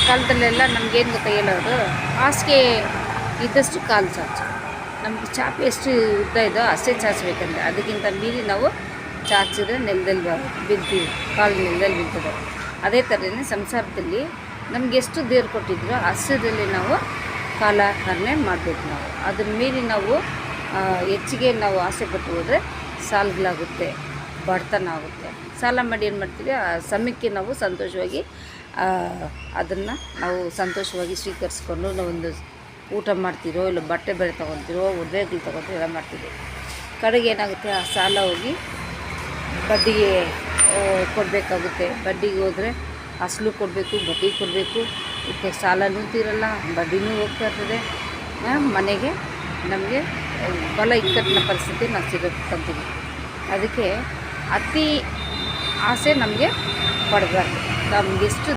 ಕಾಲದಲ್ಲೆಲ್ಲ ನಮಗೇನು ಗೊತ್ತಾ ಹೇಳೋದು, ಹಾಸಿಗೆ ಇದ್ದಷ್ಟು ಕಾಲು ಚಾಚು. ನಮ್ಗೆ ಚಾಪೆ ಎಷ್ಟು ಉದ್ದ ಇದೋ ಅಷ್ಟೇ ಚಾಚಬೇಕಂದ್ರೆ, ಅದಕ್ಕಿಂತ ಮೀರಿ ನಾವು ಚಾಚಿದ್ರೆ ನೆಲದಲ್ಲಿ ಬೀಳ್ತೀವಿ, ಕಾಲು ನೆಲದಲ್ಲಿ ಬೀಳ್ತದೆ. ಅದೇ ಥರನೇ ಸಂಸಾರದಲ್ಲಿ ನಮ್ಗೆ ಎಷ್ಟು ದೇವ್ರು ಕೊಟ್ಟಿದ್ರು ಅಷ್ಟರಲ್ಲಿ ನಾವು ಕಾಲಹರಣೆ ಮಾಡಬೇಕು. ನಾವು ಅದನ್ನ ಮೀರಿ ನಾವು ಹೆಚ್ಚಿಗೆ ನಾವು ಆಸೆ ಪಟ್ಟು ಹೋದರೆ ಸಾಲಗಳಾಗುತ್ತೆ, ಬಡತನ ಆಗುತ್ತೆ. ಸಾಲ ಮಾಡಿ ಏನು ಮಾಡ್ತೀವಿ, ಆ ಸಮಯಕ್ಕೆ ನಾವು ಸಂತೋಷವಾಗಿ ಅದನ್ನು ನಾವು ಸಂತೋಷವಾಗಿ ಸ್ವೀಕರಿಸ್ಕೊಂಡು ನಾವೊಂದು ಊಟ ಮಾಡ್ತಿರೋ, ಇಲ್ಲ ಬಟ್ಟೆ ಬೇರೆ ತೊಗೊತಿರೋ, ಒಡವೆಗಳು ತೊಗೊತಿರೋ ಎಲ್ಲ ಮಾಡ್ತೀವಿ. ಕಡೆಗೆ ಏನಾಗುತ್ತೆ, ಆ ಸಾಲ ಹೋಗಿ ಬಡ್ಡಿಗೆ ಕೊಡಬೇಕಾಗುತ್ತೆ. ಬಡ್ಡಿಗೆ ಹೋದರೆ ಅಸಲು ಕೊಡಬೇಕು, ಬಡ್ಡಿ ಕೊಡಬೇಕು, ಇದಕ್ಕೆ ಸಾಲನೂ ತೀರಲ್ಲ, ಬಡ್ಡಿನೂ ಹೋಗ್ತಾ ಇರ್ತದೆ. ಮನೆಗೆ ನಮಗೆ ಬಹಳ ಇಕ್ಕಟ್ಟಿನ ಪರಿಸ್ಥಿತಿ ನಾವು ಸಿಗೋಕ್ಕಂತೀವಿ. ಅದಕ್ಕೆ ಅತಿ ಆಸೆ ನಮಗೆ ಪಡಬಾರ್ದು. ನಮಗೆಷ್ಟು